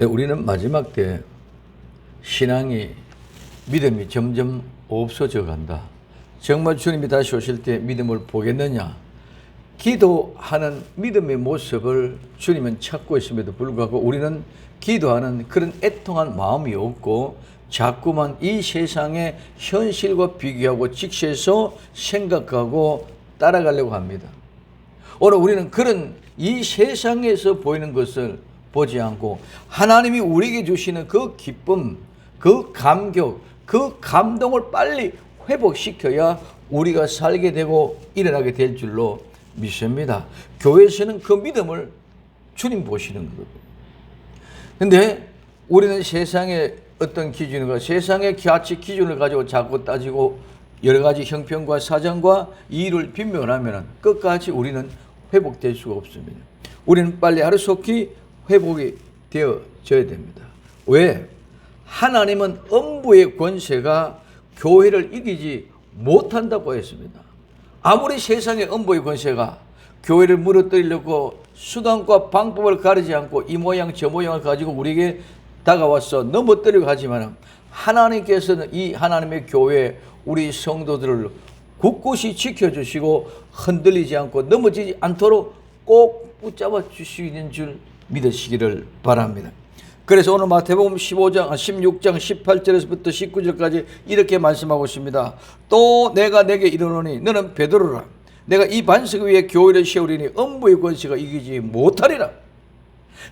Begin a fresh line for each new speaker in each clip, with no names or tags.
우리는 마지막 때 신앙이 믿음이 점점 없어져 간다. 정말 주님이 다시 오실 때 믿음을 보겠느냐? 기도하는 믿음의 모습을 주님은 찾고 있음에도 불구하고 우리는 기도하는 그런 애통한 마음이 없고 자꾸만 이 세상의 현실과 비교하고 직시해서 생각하고 따라가려고 합니다. 오늘 우리는 그런 이 세상에서 보이는 것을 보지 않고 하나님이 우리에게 주시는 그 기쁨, 그 감격, 그 감동을 빨리 회복시켜야 우리가 살게 되고 일어나게 될 줄로 믿습니다. 교회에서는 그 믿음을 주님 보시는 겁니다. 근데 우리는 세상의 어떤 기준과 세상의 가치 기준을 가지고 자꾸 따지고 여러 가지 형편과 사정과 이유를 빈면하면 끝까지 우리는 회복될 수가 없습니다. 우리는 빨리 하루속히 회복이 되어져야 됩니다. 왜? 하나님은 음부의 권세가 교회를 이기지 못한다고 했습니다. 아무리 세상의 음부의 권세가 교회를 무너뜨리려고 수단과 방법을 가리지 않고 이 모양 저 모양을 가지고 우리에게 다가와서 넘어뜨리려고 하지만 하나님께서는 이 하나님의 교회 우리 성도들을 굳굳이 지켜주시고 흔들리지 않고 넘어지지 않도록 꼭 붙잡아 주시는 줄 믿으시기를 바랍니다. 그래서 오늘 마태복음 16장 18절에서부터 19절까지 이렇게 말씀하고 있습니다. 또 내가 내게 이르노니 너는 베드로라. 내가 이 반석 위에 교회를 세우리니 음부의 권세가 이기지 못하리라.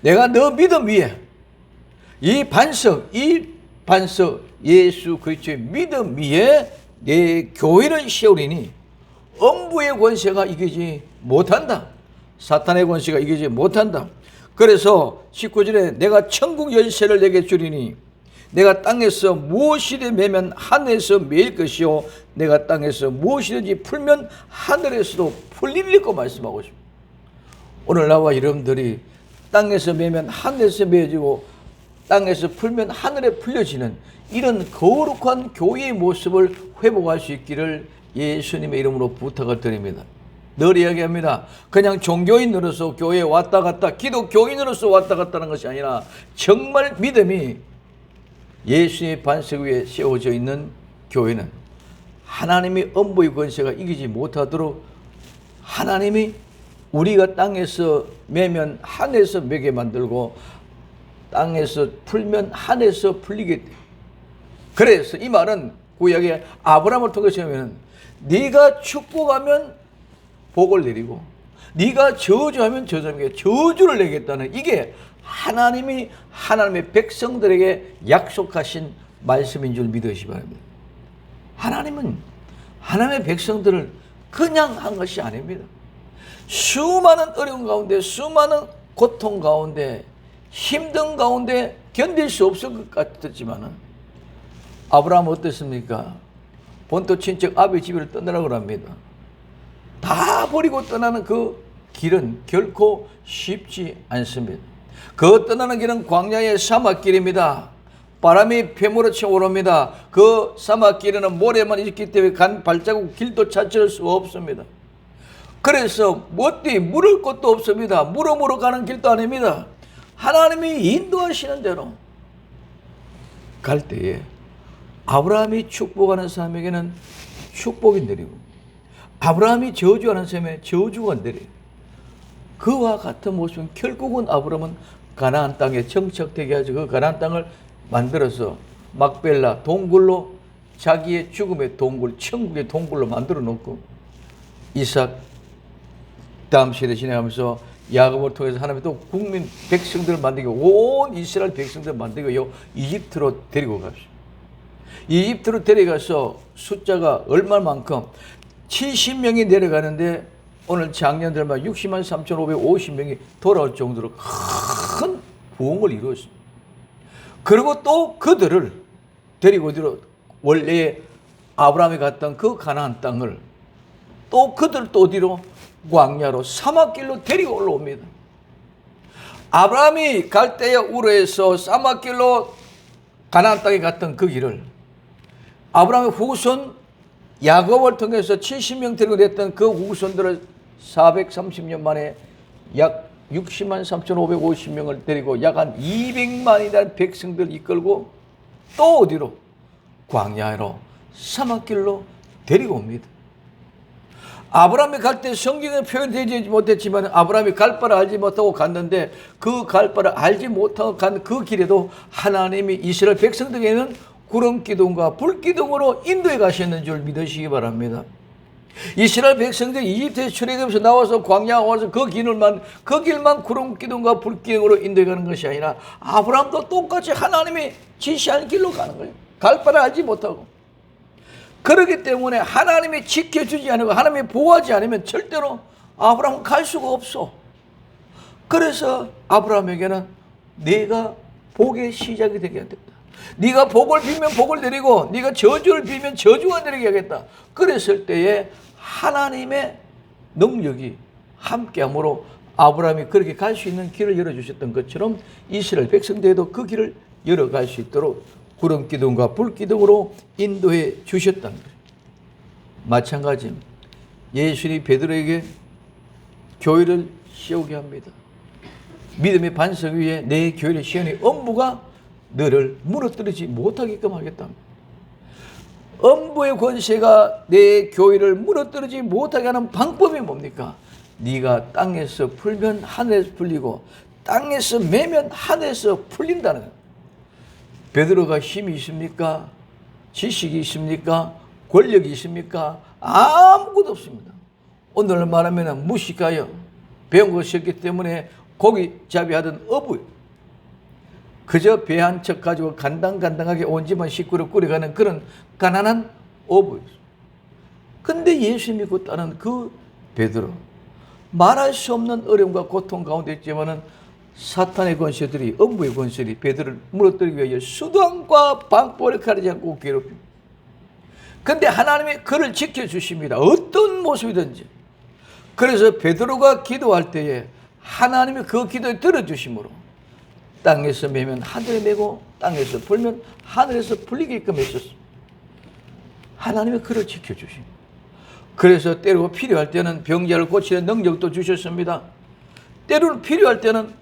내가 너 믿음 위에 이 반석 예수 그리스도의 믿음 위에 내 교회를 세우리니 음부의 권세가 이기지 못한다. 사탄의 권세가 이기지 못한다. 그래서 19절에 내가 천국 열쇠를 내게 주리니 내가 땅에서 무엇이든 매면 하늘에서 매일 것이요 내가 땅에서 무엇이든지 풀면 하늘에서도 풀리리고 말씀하고 있습니다. 오늘 나와 여러분들이 땅에서 매면 하늘에서 매어지고 땅에서 풀면 하늘에 풀려지는 이런 거룩한 교회의 모습을 회복할 수 있기를 예수님의 이름으로 부탁을 드립니다. 늘 이야기합니다. 그냥 종교인으로서 교회에 왔다 갔다 기독교인으로서 왔다 갔다는 것이 아니라 정말 믿음이 예수의 반석 위에 세워져 있는 교회는 하나님의 음부의 권세가 이기지 못하도록 하나님이 우리가 땅에서 매면 하늘에서 매게 만들고 땅에서 풀면 하늘에서 풀리게 돼. 그래서 이 말은 구약의 아브라함을 통해서 하면 네가 축복하면 복을 내리고 네가 저주하면 저주를 내겠다는 이게 하나님이 하나님의 백성들에게 약속하신 말씀인 줄 믿으시기 바랍니다. 하나님은 하나님의 백성들을 그냥 한 것이 아닙니다. 수많은 어려움 가운데 수많은 고통 가운데 힘든 가운데 견딜 수 없을 것 같았지만 아브라함은 어땠습니까? 본토 친척 아비 집을 떠나라고 합니다. 다 버리고 떠나는 그 길은 결코 쉽지 않습니다. 그 떠나는 길은 광야의 사막길입니다. 바람이 휘몰아쳐 오릅니다. 그 사막길에는 모래만 있기 때문에 간 발자국 길도 찾을 수 없습니다. 그래서 어디 물을 곳도 없습니다. 물음으로 가는 길도 아닙니다. 하나님이 인도하시는 대로 갈 때에 아브라함이 축복하는 사람에게는 축복이 내리고 아브라함이 저주하는 사람에게 저주가 내려요. 그와 같은 모습은 결국은 아브라함은 가나안 땅에 정착되게 하죠. 그 가나안 땅을 만들어서 막벨라 동굴로 자기의 죽음의 동굴, 천국의 동굴로 만들어 놓고 이삭 다음 세대 지나가면서 야곱을 통해서 하나님이 또 국민 백성들을 만들고 온 이스라엘 백성들을 만들고 이집트로 데리고 갑시다. 이집트로 데려가서 숫자가 얼마만큼 70명이 내려가는데 오늘 작년들만 60만 3,550명이 돌아올 정도로 큰 부흥을 이루었습니다. 그리고 또 그들을 데리고 원래 아브라함이 갔던 그 가나안 땅을 또 그들 또 어디로 광야로 사막길로 데리고 올라옵니다. 아브라함이 갈대아 우르에서 사막길로 가나안 땅에 갔던 그 길을 아브라함의 후손 야곱을 통해서 70명 데리고 냈던 그 후손들을 430년 만에 약 60만 3,550명을 데리고 약 한 200만이라는 백성들 이끌고 또 어디로? 광야로 사막길로 데리고 옵니다. 아브라함이 갈 때 성경에 표현되지 못했지만 아브라함이 갈 바를 알지 못하고 갔는데 그 갈 바를 알지 못하고 간 그 길에도 하나님이 이스라엘 백성들에게는 구름 기둥과 불 기둥으로 인도해 가셨는 줄 믿으시기 바랍니다. 이스라엘 백성들이 이집트에 출애굽에서 나와서 광야 와서 그 길만 구름 기둥과 불 기둥으로 인도해 가는 것이 아니라 아브라함도 똑같이 하나님이 지시한 길로 가는 거예요. 갈 바를 알지 못하고. 그렇기 때문에 하나님이 지켜주지 않고 하나님이 보호하지 않으면 절대로 아브라함은 갈 수가 없어. 그래서 아브라함에게는 네가 복의 시작이 되게 하겠다. 네가 복을 빌면 복을 내리고 네가 저주를 빌면 저주가 내리게 하겠다. 그랬을 때에 하나님의 능력이 함께함으로 아브라함이 그렇게 갈 수 있는 길을 열어주셨던 것처럼 이스라엘 백성들도 그 길을 열어갈 수 있도록 구름 기둥과 불 기둥으로 인도해 주셨다는 거예요. 마찬가지입니다. 예수님이 베드로에게 교회를 세우게 합니다. 믿음의 반석 위에 내 교회를 세우니 엄부가 너를 무너뜨리지 못하게끔 하겠다. 엄부의 권세가 내 교회를 무너뜨리지 못하게 하는 방법이 뭡니까? 네가 땅에서 풀면 하늘에서 풀리고 땅에서 매면 하늘에서 풀린다는 거예요. 베드로가 힘이 있습니까? 지식이 있습니까? 권력이 있습니까? 아무것도 없습니다. 오늘 말하면 무식하여 배운 것이 없기 때문에 고기잡이 하던 어부, 그저 배 한 척 가지고 간당간당하게 온 집안 식구를 꾸려가는 그런 가난한 어부였어요. 근데 예수 믿고 따른 그 베드로, 말할 수 없는 어려움과 고통 가운데 있지만은 사탄의 권세들이, 엄부의 권세들이 베드로를 무너뜨리기 위하여 수단과 방법을 가리지 않고 괴롭힙니다. 근데 하나님이 그를 지켜주십니다. 어떤 모습이든지. 그래서 베드로가 기도할 때에 하나님이 그 기도에 들어주심으로 땅에서 매면 하늘에 매고 땅에서 풀면 하늘에서 풀리게끔 했었습니다. 하나님이 그를 지켜주십니다. 그래서 때로 필요할 때는 병자를 고치는 능력도 주셨습니다. 때로는 필요할 때는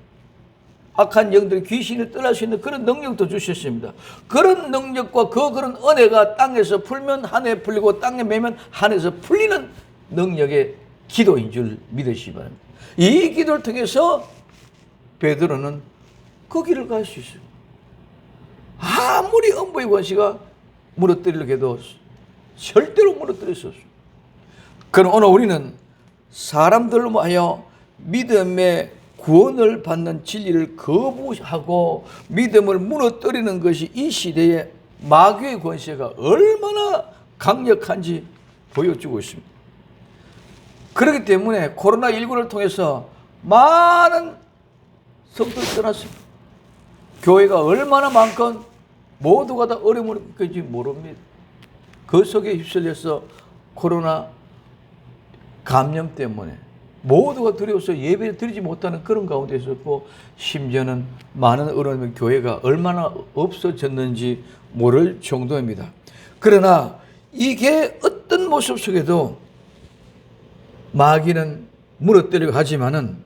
악한 영들이 귀신을 떠날 수 있는 그런 능력도 주셨습니다. 그런 능력과 그런 은혜가 땅에서 풀면 하늘에 풀리고 땅에 매면 하늘에서 풀리는 능력의 기도인 줄 믿으시기 바랍니다. 이 기도를 통해서 베드로는 그 길을 갈 수 있어요. 아무리 엄부의 권세가 무너뜨리려고 해도 절대로 무너뜨릴 수 없어요. 그럼 오늘 우리는 사람들로 하여 믿음의 구원을 받는 진리를 거부하고 믿음을 무너뜨리는 것이 이 시대의 마귀의 권세가 얼마나 강력한지 보여주고 있습니다. 그렇기 때문에 코로나19를 통해서 많은 성도들이 떠났습니다. 교회가 얼마나 많건 모두가 다 어려움을 겪을지 모릅니다. 그 속에 휩쓸려서 코로나 감염 때문에 모두가 두려워서 예배를 드리지 못하는 그런 가운데 있었고, 심지어는 많은 어려움의 교회가 얼마나 없어졌는지 모를 정도입니다. 그러나 이게 어떤 모습 속에도 마귀는 무너뜨리고 하지만은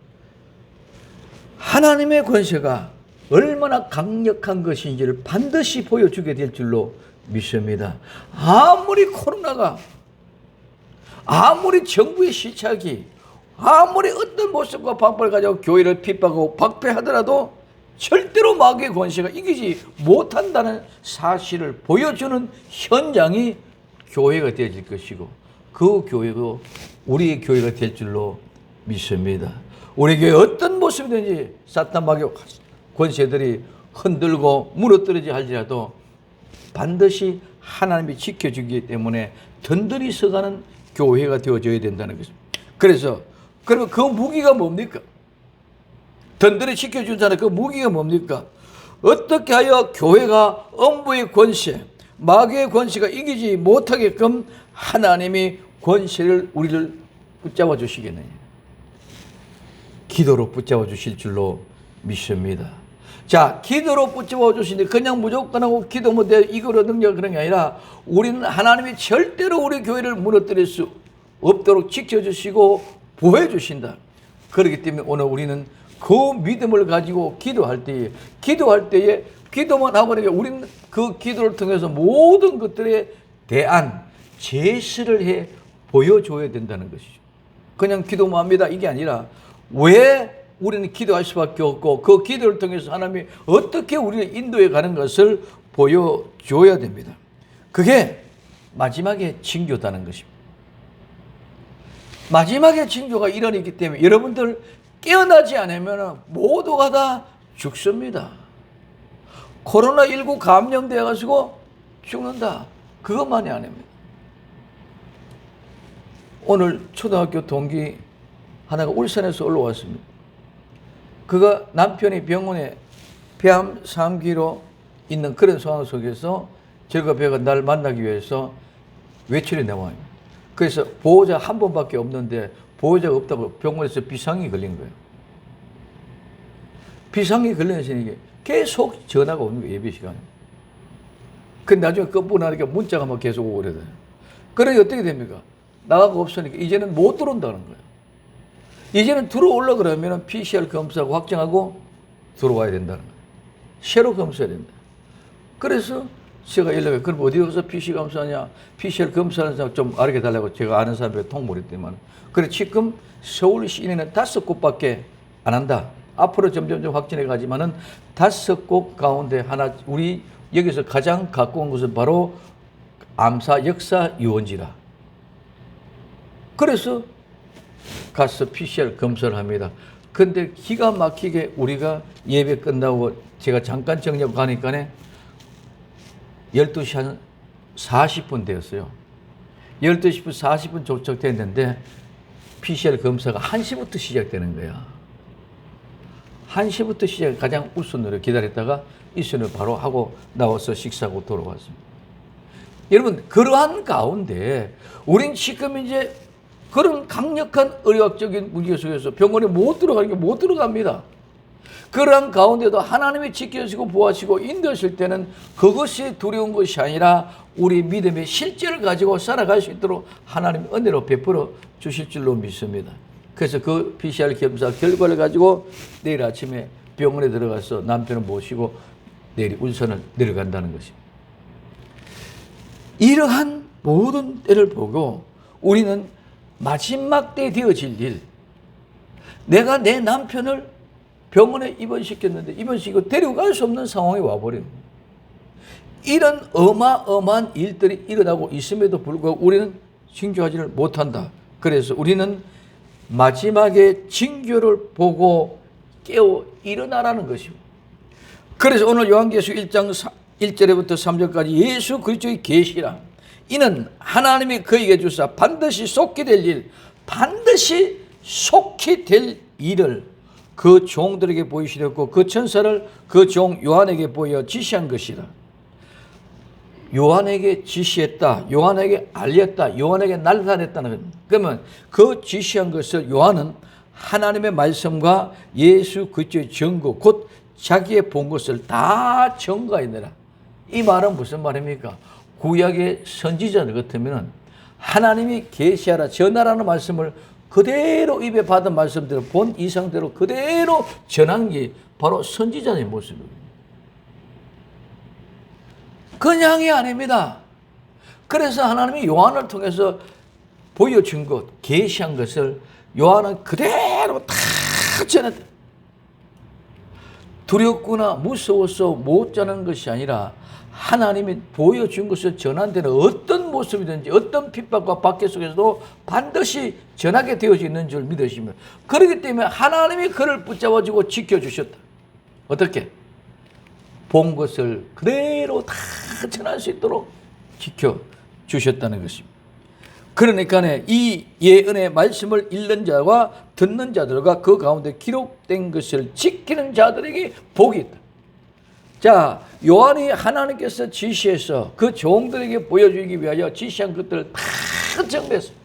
하나님의 권세가 얼마나 강력한 것인지를 반드시 보여주게 될 줄로 믿습니다. 아무리 코로나가, 아무리 정부의 시착이, 아무리 어떤 모습과 방법을 가지고 교회를 핍박하고 박배하더라도 절대로 마귀의 권세가 이기지 못한다는 사실을 보여주는 현장이 교회가 되어질 것이고, 그 교회가 우리의 교회가 될 줄로 믿습니다. 우리 교회 어떤 모습이든지 사탄 마귀의 권세들이 흔들고 무너뜨리지 할지라도 반드시 하나님이 지켜주기 때문에 든든히 서가는 교회가 되어져야 된다는 것입니다. 그래서 그러면 그 무기가 뭡니까? 든든히 지켜준다는 그 무기가 뭡니까? 어떻게 하여 교회가 엄부의 권세, 마귀의 권세가 이기지 못하게끔 하나님이 권세를 우리를 붙잡아 주시겠느냐? 기도로 붙잡아 주실 줄로 믿습니다. 자, 기도로 붙잡아 주시는데 그냥 무조건 하고 기도 못해 이거로 능력 그런 게 아니라 우리는 하나님이 절대로 우리 교회를 무너뜨릴 수 없도록 지켜주시고 보호해 주신다. 그렇기 때문에 오늘 우리는 그 믿음을 가지고 기도할 때에 기도만 하고 이렇게 우리는 그 기도를 통해서 모든 것들에 대한 제시를 해 보여줘야 된다는 것이죠. 그냥 기도만 합니다 이게 아니라 왜 우리는 기도할 수밖에 없고 그 기도를 통해서 하나님이 어떻게 우리를 인도해 가는 것을 보여줘야 됩니다. 그게 마지막에 징조다는 것입니다. 마지막에 징조가 일어나기 때문에 여러분들 깨어나지 않으면 모두가 다 죽습니다. 코로나19 감염되어 가지고 죽는다. 그것만이 아닙니다. 오늘 초등학교 동기 하나가 울산에서 올라왔습니다. 그가 남편이 병원에 폐암 3기로 있는 그런 상황 속에서 저가 배가 날 만나기 위해서 외출이 나와요. 그래서 보호자 한 번밖에 없는데 보호자가 없다고 병원에서 비상이 걸린 거예요. 비상이 걸리면서 이게 계속 전화가 오는 거예요. 예배 시간에. 근데 나중에 끝보고 나니까 문자가 막 계속 오고 그러더라고요. 그러니 어떻게 됩니까? 나가가 없으니까 이제는 못 들어온다는 거예요. 이제는 들어오려 그러면 PCR 검사하고 확정하고 들어와야 된다는 거예요. 새로 검사해야 된다. 그래서 제가 연락해. 그럼 어디 가서 PCR 검사하냐? PCR 검사하는 사람 좀 알게 달라고 제가 아는 사람에게 통보했더니만. 그래 지금 서울 시내는 5곳밖에 안 한다. 앞으로 점점 확진해 가지만은 5곳 가운데 하나 우리 여기서 가장 가까운 곳은 바로 암사 역사 유원지라. 그래서 가서 PCR 검사를 합니다. 근데 기가 막히게 우리가 예배 끝나고 제가 잠깐 정리하고 가니까 12시 한 40분 되었어요. 12시 40분 도착됐는데 PCR 검사가 1시부터 시작되는 거야. 1시부터 시작 가장 우선으로 기다렸다가 이순을 바로 하고 나와서 식사하고 돌아왔습니다. 여러분 그러한 가운데 우린 지금 이제 그런 강력한 의학적인 문제 속에서 병원에 못 들어가니까 못 들어갑니다. 그러한 가운데도 하나님이 지켜주시고 보호하시고 인도하실 때는 그것이 두려운 것이 아니라 우리 믿음의 실제를 가지고 살아갈 수 있도록 하나님이 은혜로 베풀어 주실 줄로 믿습니다. 그래서 그 PCR 검사 결과를 가지고 내일 아침에 병원에 들어가서 남편을 모시고 내일 울산을 내려간다는 것입니다. 이러한 모든 때를 보고 우리는 마지막 때 되어질 일, 내가 내 남편을 병원에 입원시켰는데 입원시키고 데려갈 수 없는 상황이 와버린 거예요. 이런 어마어마한 일들이 일어나고 있음에도 불구하고 우리는 징조하지를 못한다. 그래서 우리는 마지막에 징조를 보고 깨어 일어나라는 것입니다. 그래서 오늘 요한계시록 1장 1절부터 3절까지 예수 그리스도의 계시라. 이는 하나님이 그에게 주사 반드시 속히 될 일, 반드시 속히 될 일을 그 종들에게 보이시렸고 그 천사를 그 종 요한에게 보여 지시한 것이라. 요한에게 지시했다. 요한에게 알렸다. 요한에게 나타냈다는 겁니다. 그러면 그 지시한 것을 요한은 하나님의 말씀과 예수 그리스도의 증거 곧 자기의 본 것을 다 증거하느라. 이 말은 무슨 말입니까? 구약의 선지자들 같으면 하나님이 계시하라 전하라는 말씀을 그대로 입에 받은 말씀대로 본 이상대로 그대로 전한 게 바로 선지자의 모습입니다. 그냥이 아닙니다. 그래서 하나님이 요한을 통해서 보여준 것, 계시한 것을 요한은 그대로 다 전했다. 두렵거나 무서워서 못 전하는 것이 아니라 하나님이 보여준 것을 전한 데는 어떤 모습이든지 어떤 핍박과 박해 속에서도 반드시 전하게 되어져 있는 줄 믿으시면 그렇기 때문에 하나님이 그를 붙잡아주고 지켜주셨다. 어떻게? 본 것을 그대로 다 전할 수 있도록 지켜주셨다는 것입니다. 그러니까 이 예언의 말씀을 읽는 자와 듣는 자들과 그 가운데 기록된 것을 지키는 자들에게 복이 있다. 자, 요한이 하나님께서 지시해서 그 종들에게 보여주기 위하여 지시한 것들을 다 정리했습니다.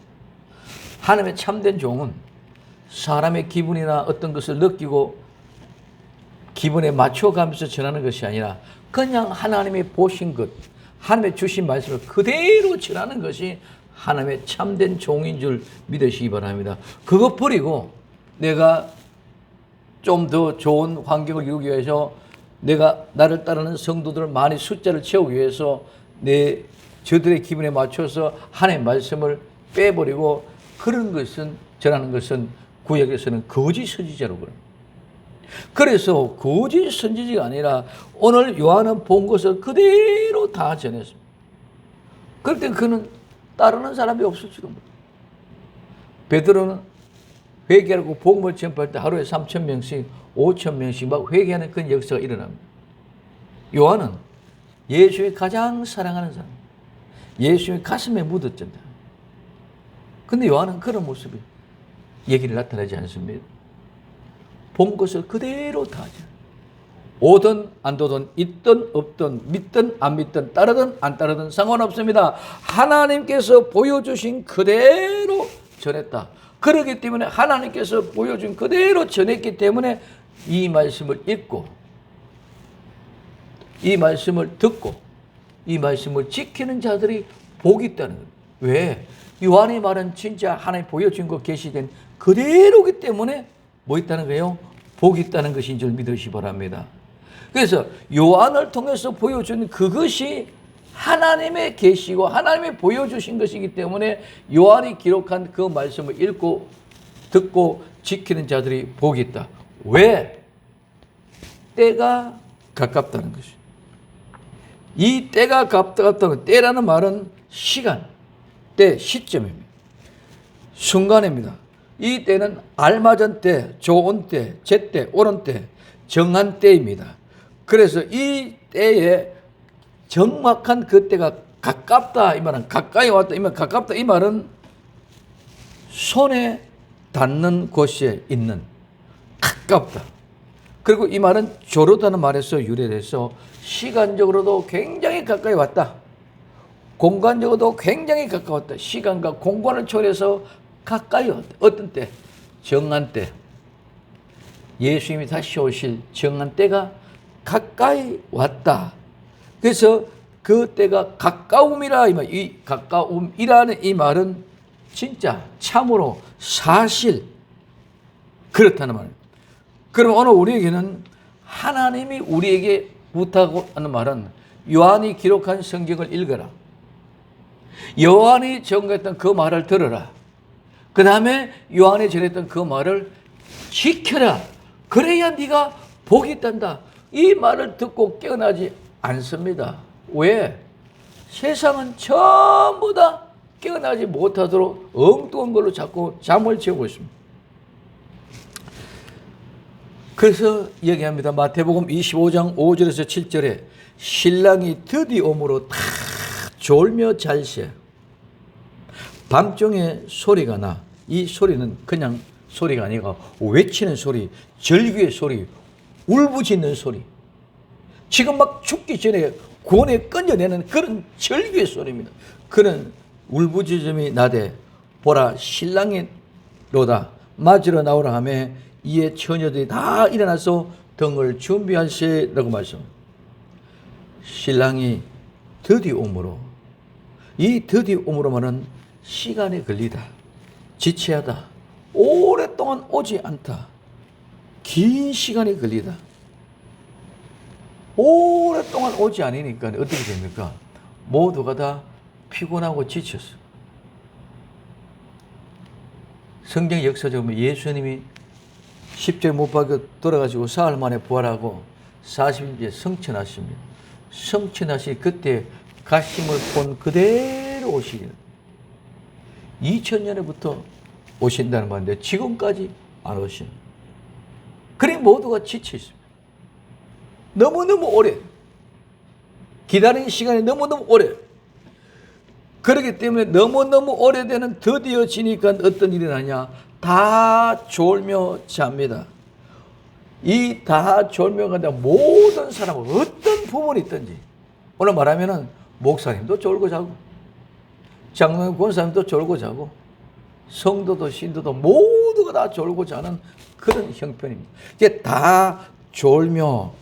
하나님의 참된 종은 사람의 기분이나 어떤 것을 느끼고 기분에 맞춰가면서 전하는 것이 아니라 그냥 하나님이 보신 것, 하나님의 주신 말씀을 그대로 전하는 것이 하나님의 참된 종인 줄 믿으시기 바랍니다. 그것 버리고 내가 좀 더 좋은 환경을 이루기 위해서 내가 나를 따르는 성도들을 많이 숫자를 채우기 위해서 저들의 기분에 맞춰서 하나님의 말씀을 빼버리고 그런 것은 전하는 것은 구약에서는 거짓 선지자로 그럽니다. 그래서 거짓 선지자가 아니라 오늘 요한은 본 것을 그대로 다 전했습니다. 그럴 때 그는 따르는 사람이 없을지도 모릅니다. 베드로는 회개하고 복음을 전파할 때 하루에 3,000명씩 5,000명씩 막 회개하는 그런 역사가 일어납니다. 요한은 예수의 가장 사랑하는 사람, 예수의 가슴에 묻었잖아요. 근데 요한은 그런 모습이 얘기를 나타내지 않습니다. 본 것을 그대로 다 하죠. 오든 안 도든 있든 없든 믿든 안 믿든 따르든 안 따르든 상관없습니다. 하나님께서 보여주신 그대로 전했다. 그렇기 때문에 하나님께서 보여준 그대로 전했기 때문에 이 말씀을 읽고 이 말씀을 듣고 이 말씀을 지키는 자들이 복이 있다는 거예요. 왜? 요한의 말은 진짜 하나님 보여준 것 계시된 그대로기 때문에 뭐 있다는 거예요? 복이 있다는 것인 줄 믿으시 바랍니다. 그래서 요한을 통해서 보여준 그것이 하나님의 계시고 하나님이 보여주신 것이기 때문에 요한이 기록한 그 말씀을 읽고 듣고 지키는 자들이 복이 있다. 왜? 때가 가깝다는 것이죠. 이 때가 가깝다는 때라는 말은 시간, 때, 시점입니다. 순간입니다. 이 때는 알맞은 때, 좋은 때, 제때, 옳은 때, 정한 때입니다. 그래서 이 때에 정확한 그 때가 가깝다 이 말은 가까이 왔다 이 말 가깝다 이 말은 손에 닿는 곳에 있는 가깝다. 그리고 이 말은 조르다는 말에서 유래돼서 시간적으로도 굉장히 가까이 왔다. 공간적으로도 굉장히 가까웠다. 시간과 공간을 초월해서 가까이 왔다. 어떤 때? 정한 때. 예수님이 다시 오실 정한 때가 가까이 왔다. 그래서 그 때가 가까움이라 이 가까움이라는 이 말은 진짜 참으로 사실 그렇다는 말입니다. 그럼 오늘 우리에게는 하나님이 우리에게 부탁하는 말은 요한이 기록한 성경을 읽어라. 요한이 전했던 그 말을 들어라. 그 다음에 요한이 전했던 그 말을 지켜라. 그래야 네가 복이 있단다. 이 말을 듣고 깨어나지 않습니다. 왜? 세상은 전부 다 깨어나지 못하도록 엉뚱한 걸로 자꾸 잠을 재우고 있습니다. 그래서 얘기합니다. 마태복음 25장 5절에서 7절에 신랑이 드디어 오므로 다 졸며 잘새 밤중에 소리가 나. 이 소리는 그냥 소리가 아니고 외치는 소리, 절규의 소리, 울부짖는 소리. 지금 막 죽기 전에 구원에 끊어내는 그런 절규의 소리입니다. 그런 울부짖음이 나되 보라 신랑이 로다 맞으러 나오라 하며 이에 처녀들이 다 일어나서 등을 준비할세라고 말씀. 신랑이 드디어 오므로 이 드디어 오므로 말은 시간이 걸리다, 지체하다, 오랫동안 오지 않다, 긴 시간이 걸리다. 오랫동안 오지 않으니까 어떻게 됩니까? 모두가 다 피곤하고 지쳤어요. 성경 역사적으로 보면 예수님이 십자가에 못 박혀 돌아가시고 사흘 만에 부활하고 40일째 성천하십니다. 성천하시 그때 가심을 본 그대로 오시기는 2000년에부터 오신다는 말인데 지금까지 안 오신. 그래 모두가 지쳐 있습니다. 너무너무 오래 기다린 시간이 너무너무 오래. 그렇기 때문에 너무너무 오래되는 드디어 지니까 어떤 일이 나냐, 다 졸며 잡니다. 이 다 졸며 간다. 모든 사람은 어떤 부분이 있든지 오늘 말하면은 목사님도 졸고 자고 장로님 권사님도 졸고 자고 성도도 신도도 모두가 다 졸고 자는 그런 형편입니다. 이게 다 졸며,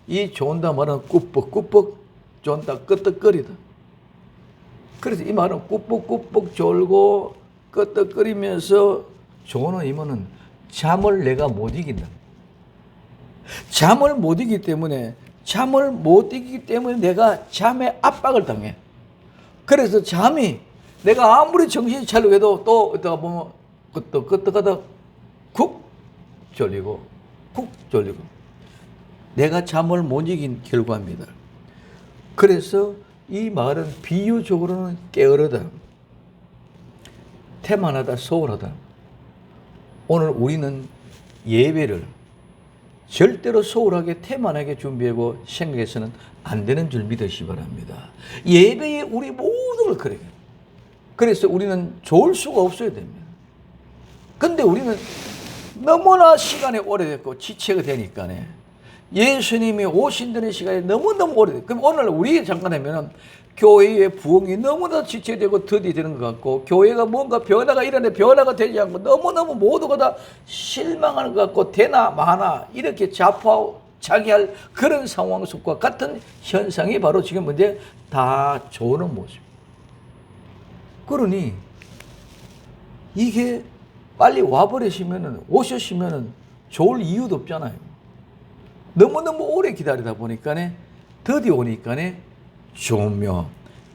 이 존다 말은 꾸벅꾸벅 존다 끄떡거리다. 그래서 이 말은 꾸벅꾸벅 졸고 끄떡거리면서 조는 이면은 잠을 내가 못 이긴다. 잠을 못 이기기 때문에 내가 잠에 압박을 당해. 그래서 잠이 내가 아무리 정신이 차리고 해도 또 이따가 보면 끄떡끄떡하다 쿡 졸리고 쿡 졸리고 내가 잠을 못 이긴 결과입니다. 그래서 이 말은 비유적으로는 게으르다, 태만하다, 소홀하다. 오늘 우리는 예배를 절대로 소홀하게 태만하게 준비하고 생각해서는 안 되는 줄 믿으시기 바랍니다. 예배에 우리 모든 걸 그래요. 그래서 우리는 좋을 수가 없어야 됩니다. 근데 우리는 너무나 시간이 오래됐고 지체가 되니까 예수님이 오신다는 시간이 너무너무 오래됐고, 그럼 오늘 우리 잠깐 하면은 교회의 부흥이 너무나 지체되고 더디되는 것 같고, 교회가 뭔가 변화가 일어나는데 변화가 되지 않고 너무너무 모두가 다 실망하는 것 같고, 되나 마나 이렇게 자포하고 자기할 그런 상황 속과 같은 현상이 바로 지금 문제 다 좋은 모습. 그러니 이게 빨리 와버리시면은, 오셨으면은 좋을 이유도 없잖아요. 너무너무 오래 기다리다 보니까네, 더디 오니까네, 졸며,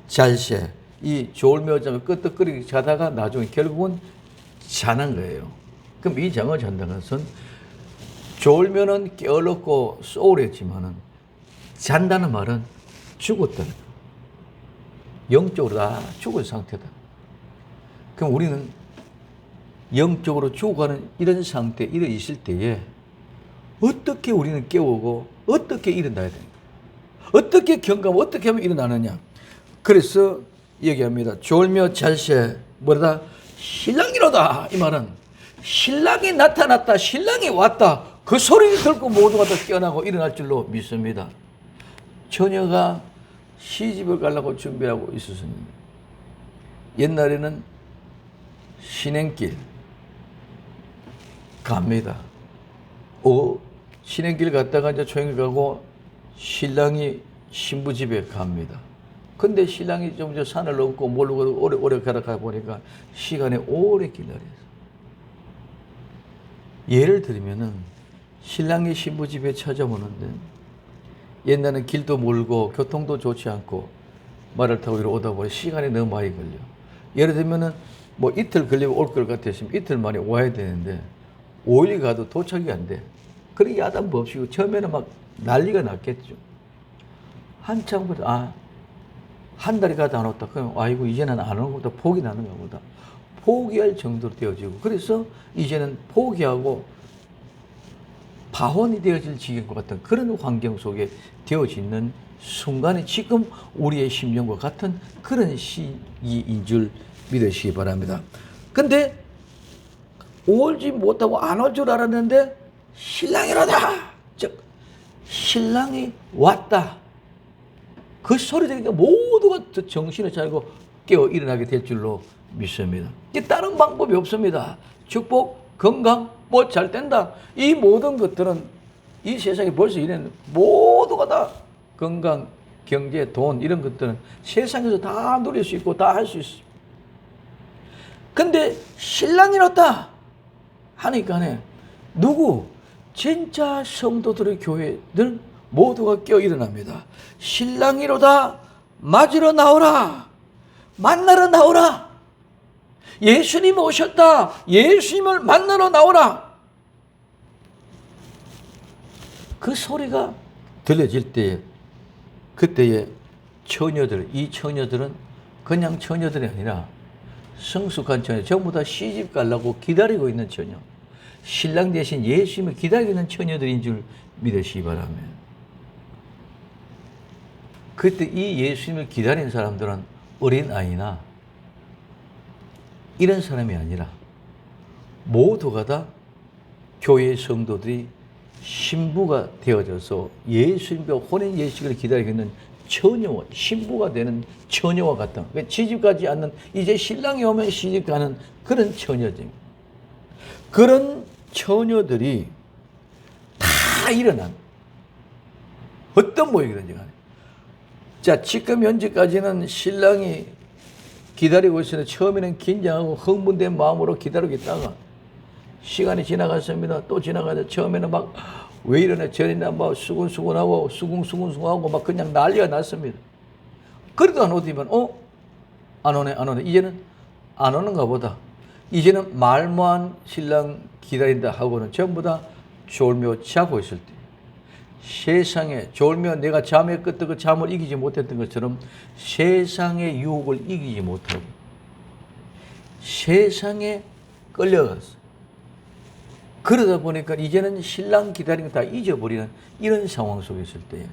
잘새, 이 졸며 자면 끄떡거리기 자다가 나중에 결국은 자는 거예요. 그럼 이 잠을 잔다는 것은 졸면은 게을렀고 소홀했지만은 잔다는 말은 죽었다. 영적으로 다 죽은 상태다. 그럼 우리는 영적으로 죽어가는 이런 상태, 이래 있을 때에 어떻게 우리는 깨우고 어떻게 일어나야 되는가? 어떻게 경감, 어떻게 하면 일어나느냐? 그래서 얘기합니다. 졸며 잘새 뭐다? 신랑이로다. 이 말은 신랑이 나타났다, 신랑이 왔다, 그 소리를 듣고 모두가 다 깨어나고 일어날 줄로 믿습니다. 처녀가 시집을 가려고 준비하고 있었습니다. 옛날에는 신행길 갑니다. 신행길 갔다가 이제 초행을 가고 신랑이 신부 집에 갑니다. 근데 신랑이 좀 저 산을 넘고 모르고 오래 걸어가 보니까 시간이 오래 기다려서. 예를 들면은 신랑이 신부 집에 찾아오는데 옛날에는 길도 멀고 교통도 좋지 않고 말을 타고 이리 오다 보니 시간이 너무 많이 걸려. 예를 들면은 뭐 이틀 걸리고 올 것 같았으면 이틀 만에 와야 되는데 5일 가도 도착이 안 돼. 그러니 야단도 없이고 처음에는 막 난리가 났겠죠. 한참부터 한 달이 가도 안 왔다. 그럼 아이고 이제는 안 오는 것보다 포기 나는 것보다 포기할 정도로 되어지고, 그래서 이제는 포기하고 파혼이 되어질 지경과 같은 그런 환경 속에 되어지는 순간이 지금 우리의 심령과 같은 그런 시기인 줄 믿으시기 바랍니다. 근데 오지 못하고 안 올 줄 알았는데 신랑이로다, 즉 신랑이 왔다, 그 소리 들으니까 모두가 정신을 차리고 깨어 일어나게 될 줄로 믿습니다. 다른 방법이 없습니다. 축복, 건강, 뭐 잘 된다, 이 모든 것들은 이 세상에 벌써 이런 모두가 다 건강, 경제, 돈 이런 것들은 세상에서 다 누릴 수 있고 다 할 수 있어. 근데 신랑이로다 하니까네, 누구? 진짜 성도들의 교회들 모두가 깨어 일어납니다. 신랑이로다, 맞으러 나오라, 만나러 나오라, 예수님 오셨다, 예수님을 만나러 나오라. 그 소리가 들려질 때에, 그때의 처녀들, 이 처녀들은 그냥 처녀들이 아니라 성숙한 처녀, 전부 다 시집 가려고 기다리고 있는 처녀, 신랑 대신 예수님을 기다리고 있는 처녀들인 줄 믿으시기 바랍니다. 그때 이 예수님을 기다리는 사람들은 어린아이나 이런 사람이 아니라 모두가 다 교회의 성도들이 신부가 되어져서 예수님과 혼인 예식을 기다리고 있는 처녀와 신부가 되는 처녀와 같은, 시집가지 않는, 이제 신랑이 오면 시집가는 그런 처녀들입니다. 그런 처녀들이 다 일어난 어떤 모양이든지 간에, 자, 지금 현재까지는 신랑이 기다리고 있었는데 처음에는 긴장하고 흥분된 마음으로 기다리고 있다가 시간이 지나갔습니다. 또 지나가서 처음에는 막 왜 이러나 저러나 막 수근수근하고 수궁수근수근하고 막 그냥 난리가 났습니다. 그래도 안 오더니만 안 오네. 이제는 안 오는가 보다. 이제는 말만 신랑 기다린다 하고는 전부 다 졸며 자고 있을 때, 세상에 졸며 내가 잠에 끄떡 그 잠을 이기지 못했던 것처럼 세상의 유혹을 이기지 못하고 세상에 끌려갔어. 그러다 보니까 이제는 신랑 기다리는 거 다 잊어버리는 이런 상황 속에 있을 때,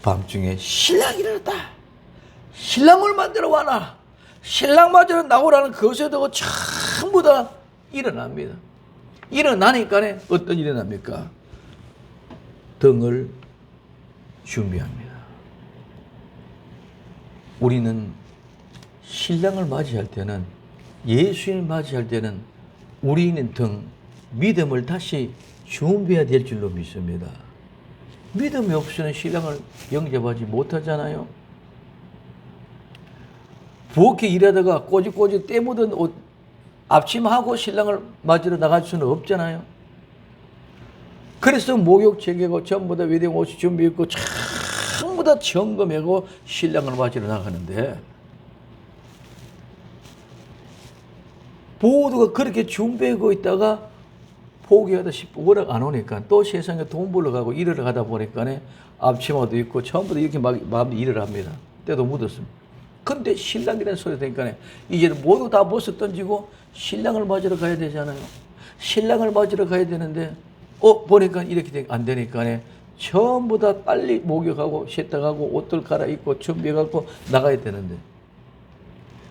밤중에 신랑이 일어났다. 신랑을 만들어 와라. 신랑 맞으러 나오라는 그것에 대고 전부 다 일어납니다. 일어나니까 어떤 일이 납니까? 등을 준비합니다. 우리는 신랑을 맞이할 때는, 예수님을 맞이할 때는 우리는 등 믿음을 다시 준비해야 될 줄로 믿습니다. 믿음이 없이는 신랑을 영접하지 못하잖아요. 부엌에 일하다가 꼬집꼬집 때 묻은 옷 앞치마하고 신랑을 맞으러 나갈 수는 없잖아요. 그래서 목욕 체계고 전부 다 웨딩 옷이 준비했고 전부 다 점검하고 신랑을 맞으러 나가는데, 모두가 그렇게 준비하고 있다가 포기하다 싶고 워낙 안 오니까 또 세상에 돈 벌러 가고 일을 하다 보니까 앞치마도 있고 전부 다 이렇게 막 마음대로 일을 합니다. 때도 묻었습니다. 근데 신랑이라는 소리 되니까 이제는 모두 다 벗어 던지고 신랑을 맞으러 가야 되잖아요. 신랑을 맞으러 가야 되는데 보니까 이렇게 안 되니까 전부 다 빨리 목욕하고 세탁하고 옷들 갈아입고 준비해갖고 나가야 되는데,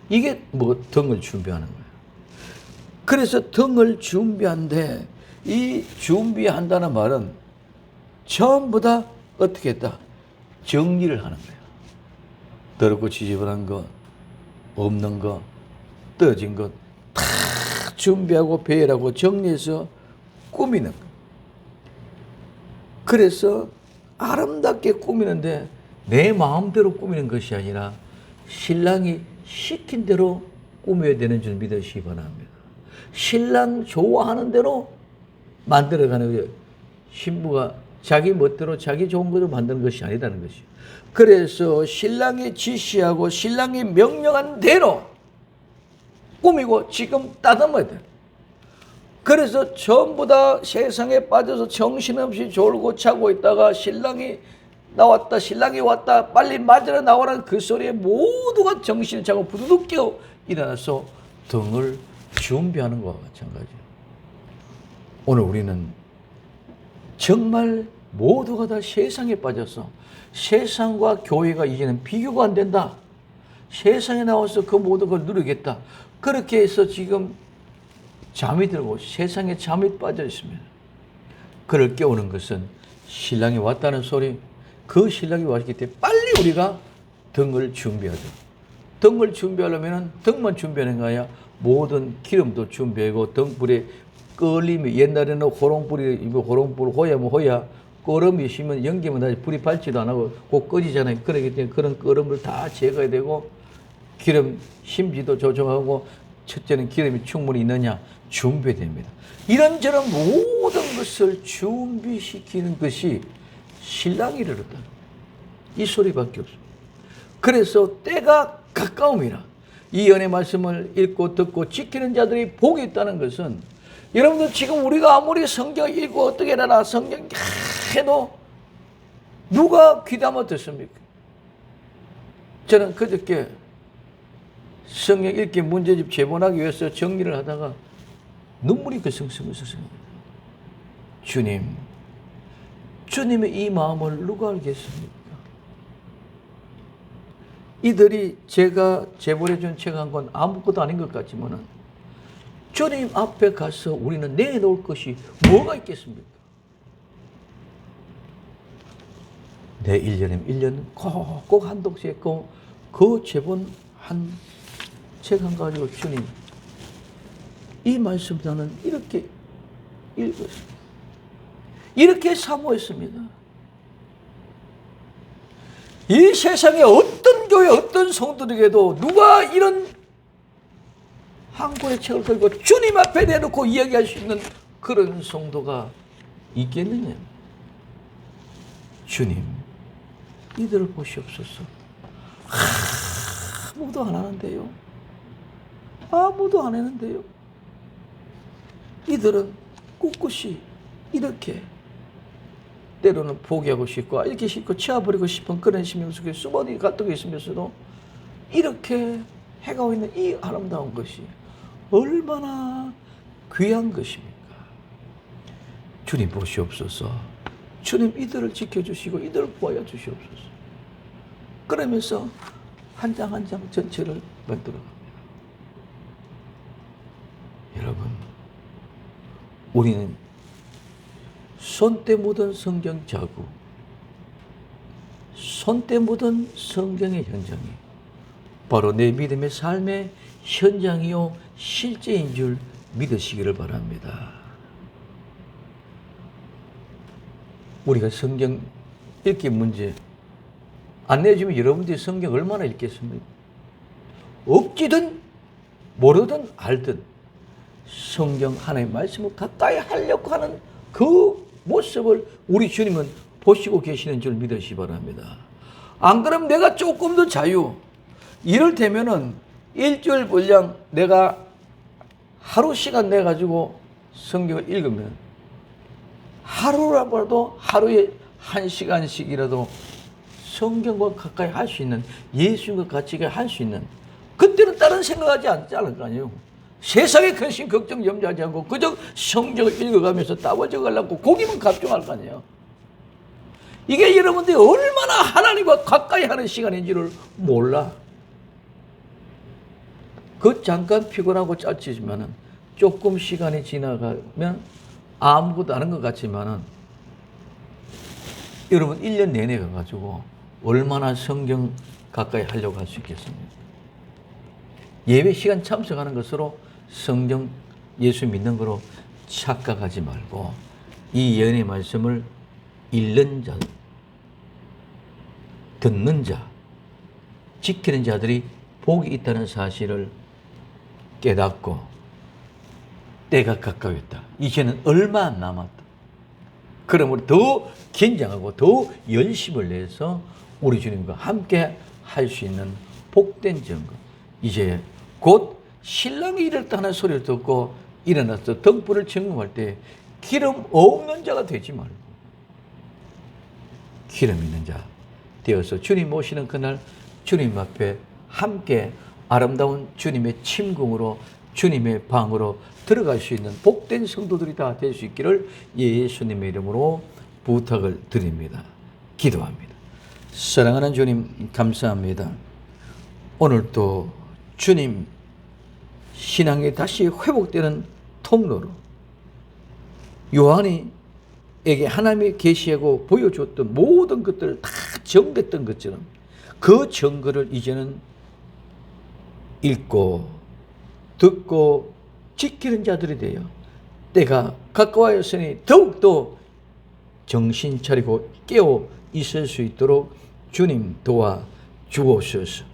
이게 뭐 등을 준비하는 거예요. 그래서 등을 준비한데, 이 준비한다는 말은 전부 다 어떻게 했다? 정리를 하는 거예요. 더럽고 지저분한 거, 없는 거, 떨어진 것 다 준비하고 배열하고 정리해서 꾸미는 거. 그래서 아름답게 꾸미는데 내 마음대로 꾸미는 것이 아니라 신랑이 시킨 대로 꾸며야 되는 줄 믿으시기 바랍니다. 신랑 좋아하는 대로 만들어가는 거예요. 신부가 자기 멋대로 자기 좋은 것을 만드는 것이 아니라는 것이죠. 그래서 신랑이 지시하고 신랑이 명령한 대로 꾸미고 지금 따듬어야 돼요. 그래서 전부 다 세상에 빠져서 정신없이 졸고 자고 있다가 신랑이 나왔다, 신랑이 왔다, 빨리 맞으러 나오라는 그 소리에 모두가 정신을 차고 부두둑 깨어 일어나서 등을 준비하는 것과 마찬가지예요. 오늘 우리는 정말 모두가 다 세상에 빠져서 세상과 교회가 이제는 비교가 안 된다. 세상에 나와서 그 모든 걸 누리겠다. 그렇게 해서 지금 잠이 들고 세상에 잠이 빠져 있습니다. 그를 깨우는 것은 신랑이 왔다는 소리, 그 신랑이 왔기 때문에 빨리 우리가 등을 준비하자. 등을 준비하려면 등만 준비하는 거 아니야. 모든 기름도 준비하고 등불에 끓림이, 옛날에는 호롱불 호야면 호야, 끓음이 있으면 연기면 다시 불이 밝지도 안 하고 곧 꺼지잖아요. 그렇기 때문에 그런 끓음을 다 제거해야 되고, 기름 심지도 조정하고, 첫째는 기름이 충분히 있느냐 준비됩니다. 이런저런 모든 것을 준비시키는 것이 신랑이 이르렀다. 이 소리밖에 없습니다. 그래서 때가 가까움이라 이 연의 말씀을 읽고 듣고 지키는 자들이 복이 있다는 것은, 여러분들 지금 우리가 아무리 성경을 읽고 어떻게 해라 성경 해도 누가 귀담아 듣습니까? 저는 그저께 성경 읽기 문제집 제본하기 위해서 정리를 하다가 눈물이 글썽글썽. 주님의 이 마음을 누가 알겠습니까? 이들이 제가 제본해 준 책 한 권 아무것도 아닌 것 같지만은 주님 앞에 가서 우리는 내놓을 것이 뭐가 있겠습니까? 내 1년이면 1년 꼭 한 독씩 했고, 그 제본 한 책 한 가지고 주님 이 말씀 나는 이렇게 읽었습니다. 이렇게 사모했습니다. 이 세상에 어떤 교회 어떤 성도들에게도 누가 이런 한 권의 책을 들고 주님 앞에 내놓고 이야기할 수 있는 그런 성도가 있겠느냐? 주님, 이들을 보시옵소서. 아무도 안 하는데요. 아무도 안 하는데요. 이들은 꿋꿋이 이렇게 때로는 포기하고 싶고 이렇게 싶고 치워버리고 싶은 그런 심령 속에 수많이 갈등이 있으면서도 이렇게 해가고 있는 이 아름다운 것이 얼마나 귀한 것입니까? 주님 보시옵소서. 주님 이들을 지켜주시고 이들을 구하여 주시옵소서. 그러면서 한 장 한 장 전체를 만들어 갑니다. 여러분, 우리는 손때 묻은 성경 자국, 손때 묻은 성경의 현장이 바로 내 믿음의 삶의 현장이요 실제인 줄 믿으시기를 바랍니다. 우리가 성경 읽기 문제 안 내주면 여러분들이 성경 얼마나 읽겠습니까? 없지든 모르든 알든 성경 하나님의 말씀을 가까이 하려고 하는 그 모습을 우리 주님은 보시고 계시는 줄 믿으시기 바랍니다. 안 그러면 내가 조금 더 자유, 이를테면은 일주일 분량 내가 하루 시간 내가지고 성경을 읽으면 하루라도 하루에 1시간씩이라도 성경과 가까이 할 수 있는, 예수님과 같이 할 수 있는, 그때는 다른 생각하지 않을 거 아니에요. 세상에 근심 걱정 염려하지 않고 그저 성경을 읽어가면서 따워져 가려고 고기만 갑종할 거 아니에요. 이게 여러분들이 얼마나 하나님과 가까이 하는 시간인지를 몰라. 그 잠깐 피곤하고 짧지만은 조금 시간이 지나가면 아무것도 아닌 것 같지만은 여러분 1년 내내 가가지고 얼마나 성경 가까이 하려고 할 수 있겠습니까? 예배 시간 참석하는 것으로 성경 예수 믿는 거로 착각하지 말고 이 예언의 말씀을 읽는 자, 듣는 자, 지키는 자들이 복이 있다는 사실을 깨닫고 때가 가까웠다. 이제는 얼마 안 남았다. 그러므로 더 긴장하고 더 열심을 내서 우리 주님과 함께 할 수 있는 복된 증거. 이제 곧 신랑이 이랬다 하는 소리를 듣고 일어나서 등불을 점검할 때 기름 없는 자가 되지 말고 기름 있는 자 되어서 주님 오시는 그날 주님 앞에 함께 아름다운 주님의 침궁으로 주님의 방으로 들어갈 수 있는 복된 성도들이 다 될 수 있기를 예수님의 이름으로 부탁을 드립니다. 기도합니다. 사랑하는 주님 감사합니다. 오늘도 주님 신앙이 다시 회복되는 통로로 요한이에게 하나님이 계시하고 보여줬던 모든 것들을 다 정됐던 것처럼 그 증거를 이제는 읽고 듣고 지키는 자들이 되어 때가 가까워졌으니 더욱더 정신 차리고 깨어 있을 수 있도록 주님 도와 주옵소서.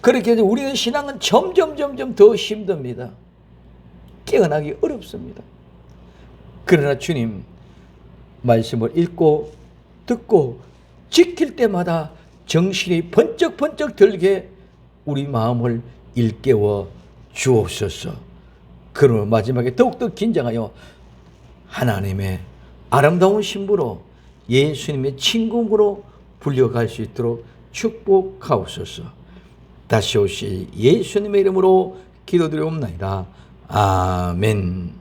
그렇게 해서 우리는 신앙은 점점 더 힘듭니다. 깨어나기 어렵습니다. 그러나 주님 말씀을 읽고 듣고 지킬 때마다 정신이 번쩍 들게 우리 마음을 일깨워 주옵소서. 그러면 마지막에 더욱더 긴장하여 하나님의 아름다운 신부로 예수님의 친궁으로 불려갈 수 있도록 축복하옵소서. 다시 오실 예수님의 이름으로 기도드리옵나이다. 아멘.